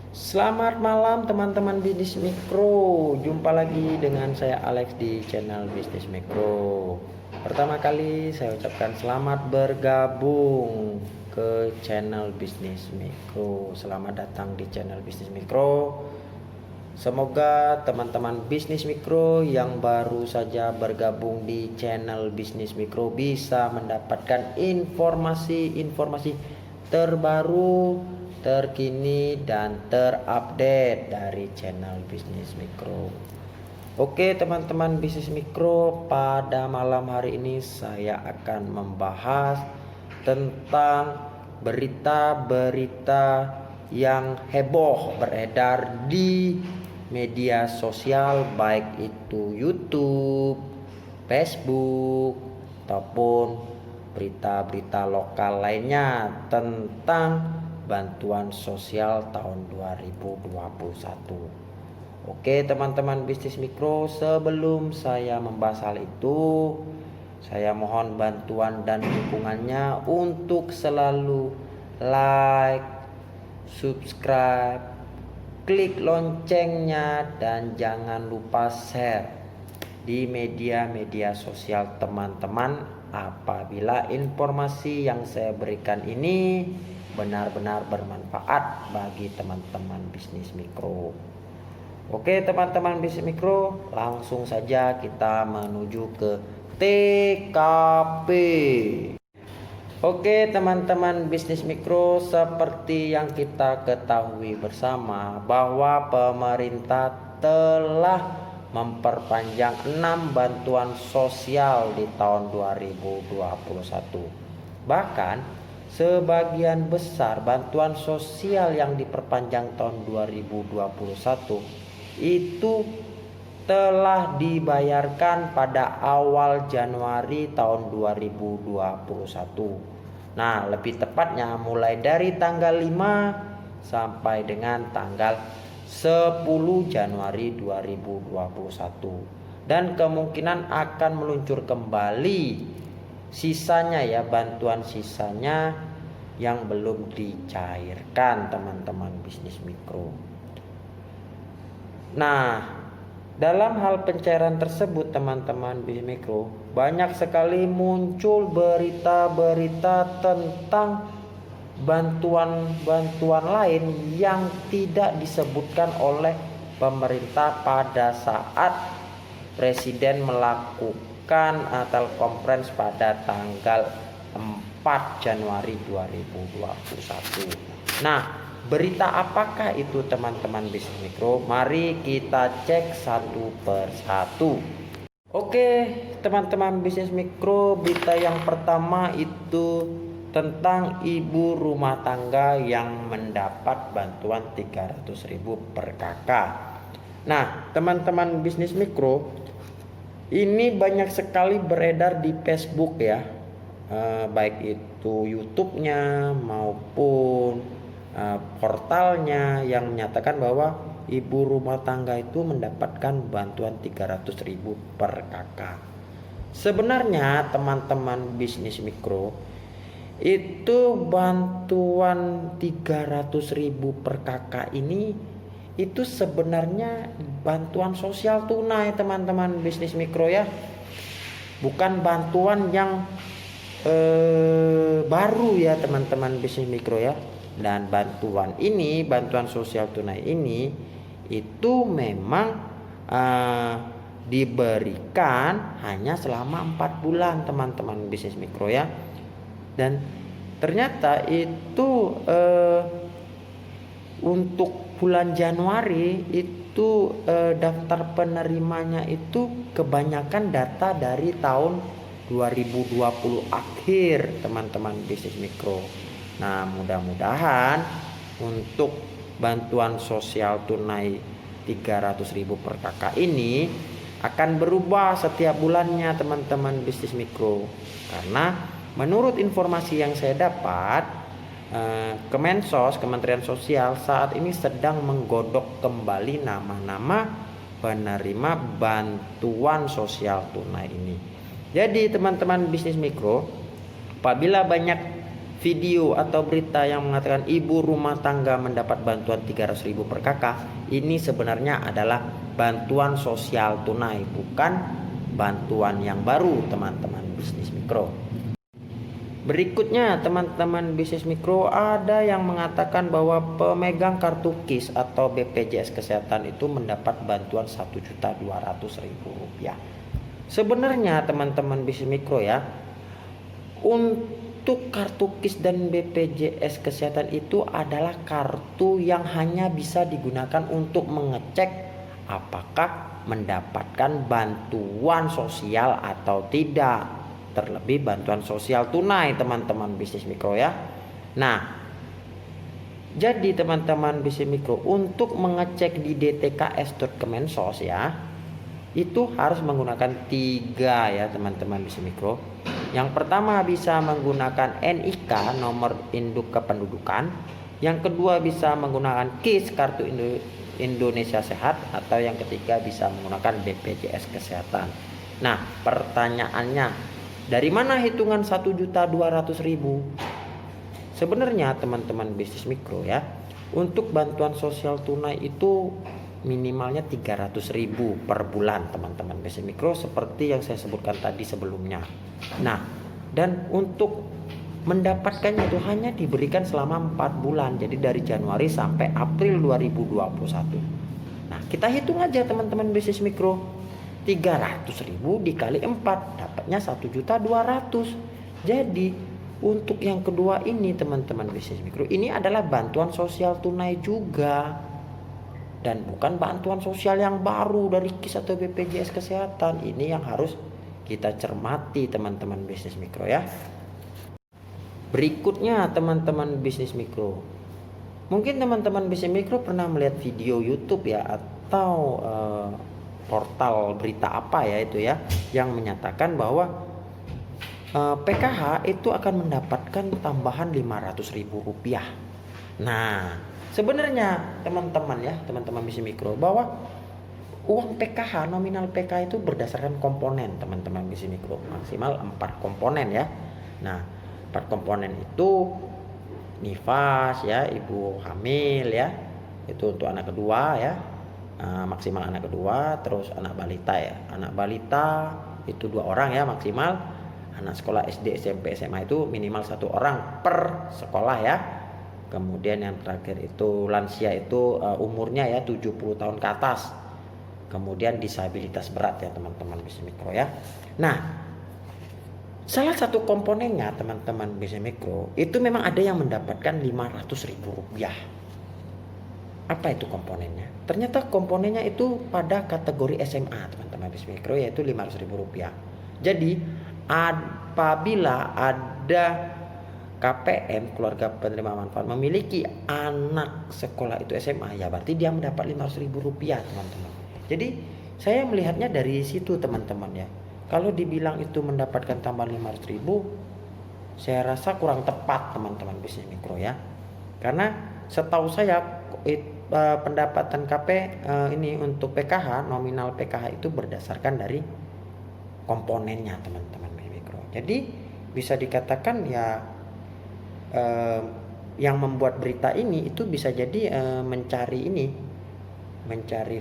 Selamat malam teman-teman bisnis mikro. Jumpa lagi dengan saya Alex di channel Bisnis Mikro. Pertama kali saya ucapkan selamat bergabung ke channel Bisnis Mikro. Selamat datang di channel Bisnis Mikro. Semoga teman-teman bisnis mikro yang baru saja bergabung di channel Bisnis Mikro bisa mendapatkan informasi-informasi terbaru, terkini, dan terupdate dari channel Bisnis Mikro. Oke teman-teman bisnis mikro, pada malam hari ini saya akan membahas tentang berita-berita yang heboh beredar di media sosial, baik itu YouTube, Facebook, ataupun berita-berita lokal lainnya tentang bantuan sosial tahun 2021. Oke teman-teman bisnis mikro, sebelum saya membahas hal itu, saya mohon bantuan dan dukungannya untuk selalu like, subscribe, klik loncengnya, dan jangan lupa share di media-media sosial teman-teman apabila informasi yang saya berikan ini benar-benar bermanfaat bagi teman-teman bisnis mikro. Oke teman-teman bisnis mikro, langsung saja kita menuju ke TKP. Oke teman-teman bisnis mikro, seperti yang kita ketahui bersama bahwa pemerintah telah memperpanjang 6 bantuan sosial di tahun 2021. Bahkan sebagian besar bantuan sosial yang diperpanjang tahun 2021 itu telah dibayarkan pada awal Januari tahun 2021. Nah, lebih tepatnya mulai dari tanggal 5 sampai dengan tanggal 10 Januari 2021. Dan kemungkinan akan meluncur kembali sisanya ya, bantuan sisanya yang belum dicairkan teman-teman bisnis mikro. Nah, dalam hal pencairan tersebut teman-teman bisnis mikro, banyak sekali muncul berita-berita tentang bantuan-bantuan lain yang tidak disebutkan oleh pemerintah pada saat Presiden melakukan telekonferensi pada tanggal 4 Januari 2021. Nah, berita apakah itu teman-teman bisnis mikro? Mari kita cek satu persatu. Oke teman-teman bisnis mikro, berita yang pertama itu tentang ibu rumah tangga yang mendapat bantuan 300.000 per kakak. Nah teman-teman bisnis mikro, ini banyak sekali beredar di Facebook ya, baik itu YouTube-nya maupun portalnya yang menyatakan bahwa ibu rumah tangga itu mendapatkan bantuan 300.000 per kakak. Sebenarnya teman-teman bisnis mikro, itu bantuan 300.000 per kakak ini itu sebenarnya bantuan sosial tunai teman-teman bisnis mikro ya, bukan bantuan yang baru ya teman-teman bisnis mikro ya. Dan bantuan ini, bantuan sosial tunai ini itu memang diberikan hanya selama 4 bulan teman-teman bisnis mikro ya. Dan ternyata itu untuk bulan Januari itu daftar penerimanya itu kebanyakan data dari tahun 2020 akhir teman-teman bisnis mikro. Nah, mudah-mudahan untuk bantuan sosial tunai 300.000 per kakak ini akan berubah setiap bulannya teman-teman bisnis mikro. Karena menurut informasi yang saya dapat, Kemensos, Kementerian Sosial saat ini sedang menggodok kembali nama-nama penerima bantuan sosial tunai ini. Jadi teman-teman bisnis mikro, apabila banyak video atau berita yang mengatakan ibu rumah tangga mendapat bantuan 300.000 per kakak, ini sebenarnya adalah bantuan sosial tunai, bukan bantuan yang baru teman-teman bisnis mikro. Berikutnya teman-teman bisnis mikro, ada yang mengatakan bahwa pemegang kartu KIS atau BPJS Kesehatan itu mendapat bantuan Rp1.200.000. Sebenarnya teman-teman bisnis mikro ya, untuk kartu KIS dan BPJS Kesehatan itu adalah kartu yang hanya bisa digunakan untuk mengecek apakah mendapatkan bantuan sosial atau tidak. Terlebih bantuan sosial tunai teman-teman bisnis mikro ya. Nah, jadi teman-teman bisnis mikro untuk mengecek di dtks.kemensos ya, itu harus menggunakan 3 ya teman-teman bisnis mikro. Yang pertama bisa menggunakan NIK, nomor induk kependudukan. Yang kedua bisa menggunakan KIS, kartu Indonesia Sehat. Atau yang ketiga bisa menggunakan BPJS Kesehatan. Nah, pertanyaannya, dari mana hitungan 1.200.000? Sebenarnya teman-teman bisnis mikro ya, untuk bantuan sosial tunai itu minimalnya 300.000 per bulan teman-teman bisnis mikro, seperti yang saya sebutkan tadi sebelumnya. Nah, dan untuk mendapatkannya itu hanya diberikan selama 4 bulan, jadi dari Januari sampai April 2021. Nah, kita hitung aja teman-teman bisnis mikro, 300.000 dikali 4 dapatnya 1.200.000. Jadi untuk yang kedua ini teman-teman bisnis mikro, ini adalah bantuan sosial tunai juga, dan bukan bantuan sosial yang baru dari KIS atau BPJS Kesehatan. Ini yang harus kita cermati teman-teman bisnis mikro ya. Berikutnya teman-teman bisnis mikro, mungkin teman-teman bisnis mikro pernah melihat video YouTube ya, atau portal berita apa ya itu ya, yang menyatakan bahwa PKH itu akan mendapatkan tambahan Rp500.000. Nah, sebenarnya teman-teman ya, teman-teman bisnis mikro, bahwa uang PKH, nominal PKH itu berdasarkan komponen teman-teman bisnis mikro, maksimal 4 komponen ya. Nah, 4 komponen itu nifas ya, ibu hamil ya, itu untuk anak kedua ya, maksimal anak kedua. Terus anak balita ya, anak balita itu 2 orang ya maksimal. Anak sekolah SD, SMP, SMA itu minimal 1 orang per sekolah ya. Kemudian yang terakhir itu lansia, itu umurnya ya 70 tahun ke atas. Kemudian disabilitas berat ya teman-teman bisnis mikro ya. Nah, salah satu komponennya teman-teman bisnis mikro itu memang ada yang mendapatkan Rp500.000. Apa itu komponennya? Ternyata komponennya itu pada kategori SMA teman-teman bisnis mikro, yaitu Rp500.000. Jadi apabila ada KPM, keluarga penerima manfaat, memiliki anak sekolah itu SMA, ya berarti dia mendapat Rp500.000 teman-teman. Jadi saya melihatnya dari situ teman-teman ya. Kalau dibilang itu mendapatkan tambahan 500.000, saya rasa kurang tepat teman-teman bisnis mikro ya. Karena setahu saya pendapatan ini untuk PKH, nominal PKH itu berdasarkan dari komponennya teman-teman mikro. Jadi bisa dikatakan ya, yang membuat berita ini itu bisa jadi mencari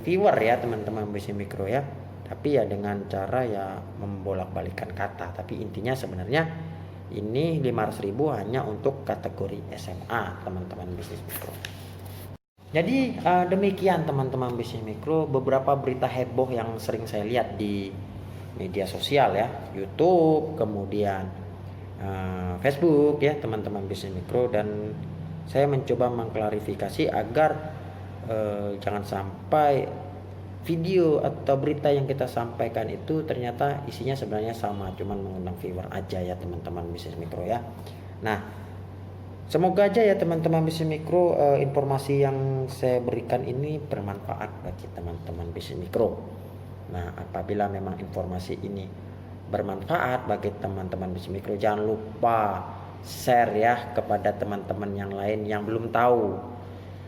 viewer ya teman-teman bisnis mikro ya. Tapi ya dengan cara ya membolak-balikan kata. Tapi intinya sebenarnya ini 500.000 hanya untuk kategori SMA teman-teman bisnis mikro. Jadi demikian teman-teman bisnis mikro beberapa berita heboh yang sering saya lihat di media sosial ya, YouTube, kemudian Facebook ya teman-teman bisnis mikro, dan saya mencoba mengklarifikasi agar jangan sampai video atau berita yang kita sampaikan itu ternyata isinya sebenarnya sama, cuman mengundang viewer aja ya teman-teman bisnis mikro ya. Nah, semoga aja ya teman-teman bisnis mikro, informasi yang saya berikan ini bermanfaat bagi teman-teman bisnis mikro. Nah, apabila memang informasi ini bermanfaat bagi teman-teman bisnis mikro, jangan lupa share ya kepada teman-teman yang lain yang belum tahu,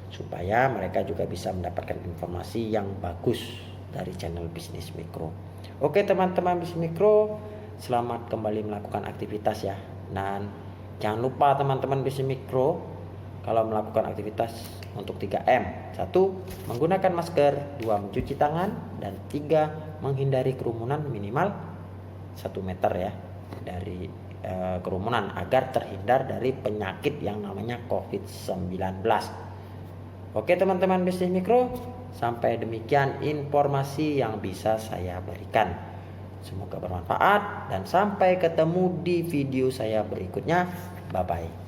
supaya mereka juga bisa mendapatkan informasi yang bagus dari channel bisnis mikro. Oke teman-teman bisnis mikro, selamat kembali melakukan aktivitas ya. Dan Jangan lupa teman-teman bisnis mikro, kalau melakukan aktivitas untuk 3M. 1. Menggunakan masker. 2. Mencuci tangan. Dan 3. Menghindari kerumunan minimal 1 meter ya dari kerumunan agar terhindar dari penyakit yang namanya COVID-19. Oke teman-teman bisnis mikro, sampai demikian informasi yang bisa saya berikan. Semoga bermanfaat dan sampai ketemu di video saya berikutnya. Bye bye.